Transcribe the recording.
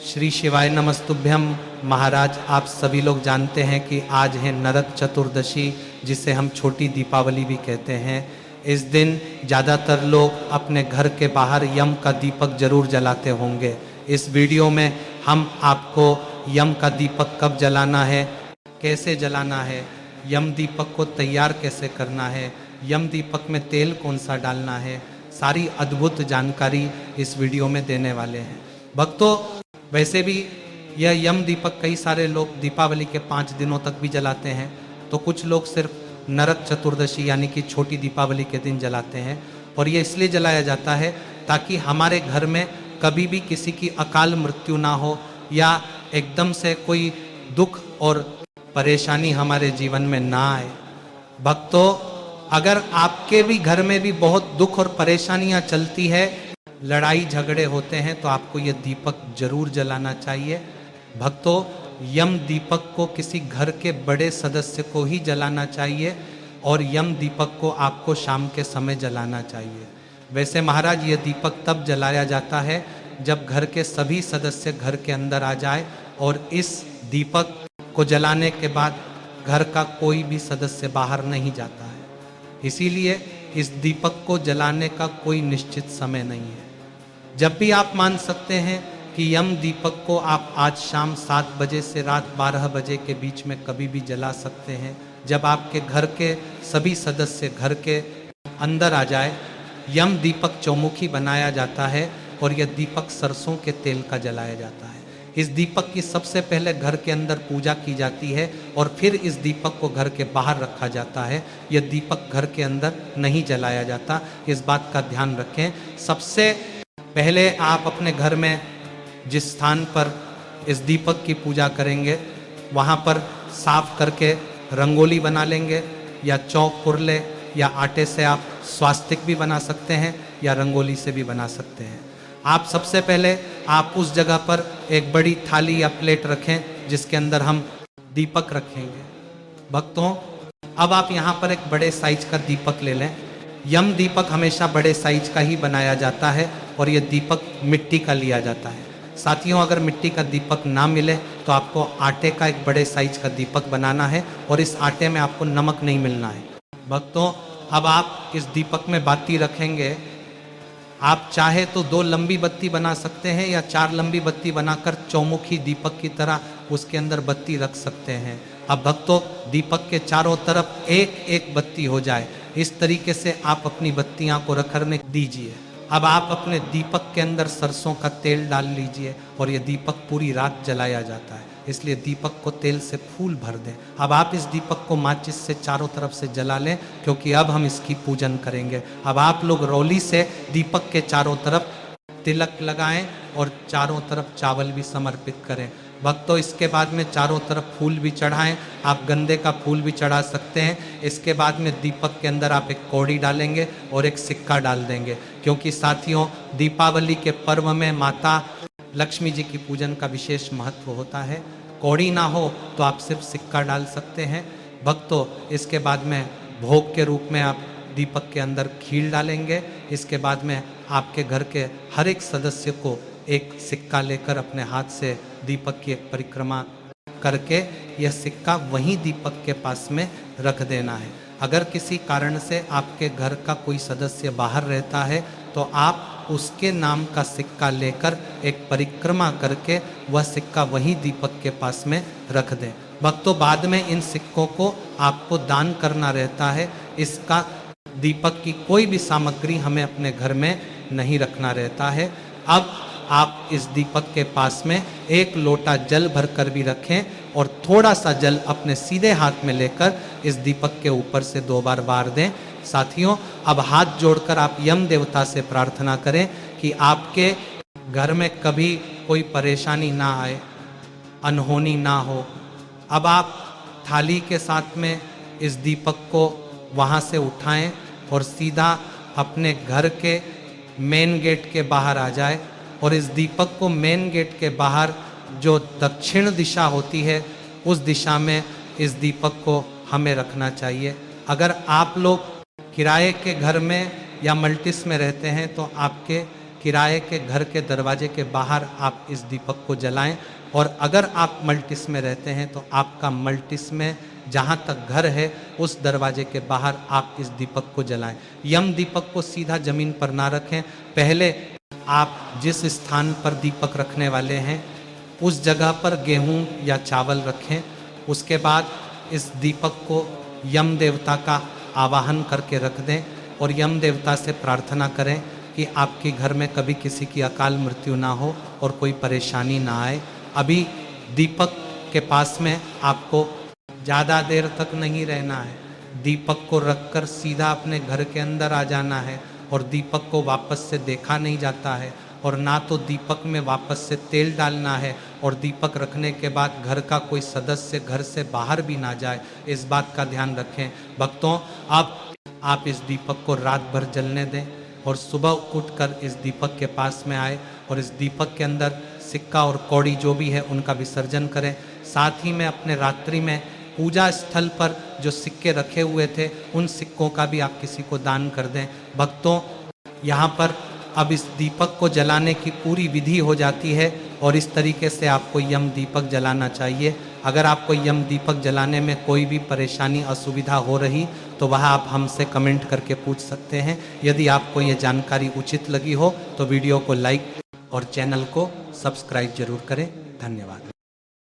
श्री शिवाय नमस्तुभ्यम। महाराज, आप सभी लोग जानते हैं कि आज है नरक चतुर्दशी, जिसे हम छोटी दीपावली भी कहते हैं। इस दिन ज़्यादातर लोग अपने घर के बाहर यम का दीपक जरूर जलाते होंगे। इस वीडियो में हम आपको यम का दीपक कब जलाना है, कैसे जलाना है, यम दीपक को तैयार कैसे करना है, यम दीपक में तेल कौन सा डालना है, सारी अद्भुत जानकारी इस वीडियो में देने वाले हैं। भक्तों, वैसे भी यह यम दीपक कई सारे लोग दीपावली के 5 दिनों तक भी जलाते हैं, तो कुछ लोग सिर्फ नरक चतुर्दशी यानी कि छोटी दीपावली के दिन जलाते हैं। और ये इसलिए जलाया जाता है ताकि हमारे घर में कभी भी किसी की अकाल मृत्यु ना हो या एकदम से कोई दुख और परेशानी हमारे जीवन में ना आए। भक्तों, अगर आपके भी घर में भी बहुत दुख और परेशानियां चलती है, लड़ाई झगड़े होते हैं, तो आपको यह दीपक जरूर जलाना चाहिए। भक्तों, यम दीपक को किसी घर के बड़े सदस्य को ही जलाना चाहिए और यम दीपक को आपको शाम के समय जलाना चाहिए। वैसे महाराज, यह दीपक तब जलाया जाता है जब घर के सभी सदस्य घर के अंदर आ जाए और इस दीपक को जलाने के बाद घर का कोई भी सदस्य बाहर नहीं जाता है। इसीलिए इस दीपक को जलाने का कोई निश्चित समय नहीं है। जब भी आप मान सकते हैं कि यम दीपक को आप आज शाम 7 बजे से रात 12 बजे के बीच में कभी भी जला सकते हैं। जब आपके घर के सभी सदस्य घर के अंदर आ जाए, यम दीपक चौमुखी बनाया जाता है और यह दीपक सरसों के तेल का जलाया जाता है। इस दीपक की सबसे पहले घर के अंदर पूजा की जाती है और फिर इस दीपक को घर के बाहर रखा जाता है। यह दीपक घर के अंदर नहीं जलाया जाता, इस बात का ध्यान रखें। सबसे पहले आप अपने घर में जिस स्थान पर इस दीपक की पूजा करेंगे, वहाँ पर साफ करके रंगोली बना लेंगे, या चौक पुरले या आटे से आप स्वास्तिक भी बना सकते हैं या रंगोली से भी बना सकते हैं। आप सबसे पहले आप उस जगह पर एक बड़ी थाली या प्लेट रखें जिसके अंदर हम दीपक रखेंगे। भक्तों, अब आप यहाँ पर एक बड़े साइज का दीपक ले लें। यम दीपक हमेशा बड़े साइज का ही बनाया जाता है और यह दीपक मिट्टी का लिया जाता है। साथियों, अगर मिट्टी का दीपक ना मिले तो आपको आटे का एक बड़े साइज का दीपक बनाना है और इस आटे में आपको नमक नहीं मिलना है। भक्तों, अब आप इस दीपक में बाती रखेंगे। आप चाहे तो 2 लंबी बत्ती बना सकते हैं या 4 लंबी बत्ती बनाकर चौमुखी दीपक की तरह उसके अंदर बत्ती रख सकते हैं। अब भक्तों, दीपक के चारों तरफ एक एक बत्ती हो जाए, इस तरीके से आप अपनी बत्तियां को रखने दीजिए। अब आप अपने दीपक के अंदर सरसों का तेल डाल लीजिए और यह दीपक पूरी रात जलाया जाता है, इसलिए दीपक को तेल से फूल भर दें। अब आप इस दीपक को माचिस से चारों तरफ से जला लें, क्योंकि अब हम इसकी पूजन करेंगे। अब आप लोग रौली से दीपक के चारों तरफ तिलक लगाएं और चारों तरफ चावल भी समर्पित करें। भक्तों, इसके बाद में चारों तरफ फूल भी चढ़ाएं। आप गेंदे का फूल भी चढ़ा सकते हैं। इसके बाद में दीपक के अंदर आप एक कौड़ी डालेंगे और एक सिक्का डाल देंगे, क्योंकि साथियों, दीपावली के पर्व में माता लक्ष्मी जी की पूजन का विशेष महत्व होता है। कौड़ी ना हो तो आप सिर्फ सिक्का डाल सकते हैं। भक्तों, इसके बाद में भोग के रूप में आप दीपक के अंदर खीर डालेंगे। इसके बाद में आपके घर के हर एक सदस्य को एक सिक्का लेकर अपने हाथ से दीपक की एक परिक्रमा करके यह सिक्का वहीं दीपक के पास में रख देना है। अगर किसी कारण से आपके घर का कोई सदस्य बाहर रहता है तो आप उसके नाम का सिक्का लेकर एक परिक्रमा करके वह सिक्का वहीं दीपक के पास में रख दें। भक्तों, बाद में इन सिक्कों को आपको दान करना रहता है। इसका दीपक की कोई भी सामग्री हमें अपने घर में नहीं रखना रहता है। अब आप इस दीपक के पास में 1 लोटा जल भरकर भी रखें और थोड़ा सा जल अपने सीधे हाथ में लेकर इस दीपक के ऊपर से 2 बार वार दें। साथियों, अब हाथ जोड़कर आप यम देवता से प्रार्थना करें कि आपके घर में कभी कोई परेशानी ना आए, अनहोनी ना हो। अब आप थाली के साथ में इस दीपक को वहाँ से उठाएं और सीधा अपने घर के मेन गेट के बाहर आ जाए और इस दीपक को मेन गेट के बाहर जो दक्षिण दिशा होती है उस दिशा में इस दीपक को हमें रखना चाहिए। अगर आप लोग किराए के घर में या मल्टीस में रहते हैं तो आपके किराए के घर के दरवाजे के बाहर आप इस दीपक को जलाएं। और अगर आप मल्टिस में रहते हैं तो आपका मल्टिस में जहाँ तक घर है उस दरवाजे के बाहर आप इस दीपक को जलाएं। यम दीपक को सीधा जमीन पर ना रखें। पहले आप जिस स्थान पर दीपक रखने वाले हैं उस जगह पर गेहूं या चावल रखें। उसके बाद इस दीपक को यम देवता का आवाहन करके रख दें और यम देवता से प्रार्थना करें कि आपके घर में कभी किसी की अकाल मृत्यु ना हो और कोई परेशानी ना आए। अभी दीपक के पास में आपको ज़्यादा देर तक नहीं रहना है। दीपक को रखकर सीधा अपने घर के अंदर आ जाना है और दीपक को वापस से देखा नहीं जाता है और ना तो दीपक में वापस से तेल डालना है और दीपक रखने के बाद घर का कोई सदस्य घर से बाहर भी ना जाए, इस बात का ध्यान रखें। भक्तों, आप इस दीपक को रात भर जलने दें और सुबह उठकर इस दीपक के पास में आए और इस दीपक के अंदर सिक्का और कौड़ी जो भी है उनका विसर्जन करें। साथ ही में अपने रात्रि में पूजा स्थल पर जो सिक्के रखे हुए थे उन सिक्कों का भी आप किसी को दान कर दें। भक्तों, यहाँ पर अब इस दीपक को जलाने की पूरी विधि हो जाती है और इस तरीके से आपको यम दीपक जलाना चाहिए। अगर आपको यम दीपक जलाने में कोई भी परेशानी असुविधा हो रही तो वह आप हमसे कमेंट करके पूछ सकते हैं। यदि आपको ये जानकारी उचित लगी हो तो वीडियो को लाइक और चैनल को सब्सक्राइब जरूर करें। धन्यवाद।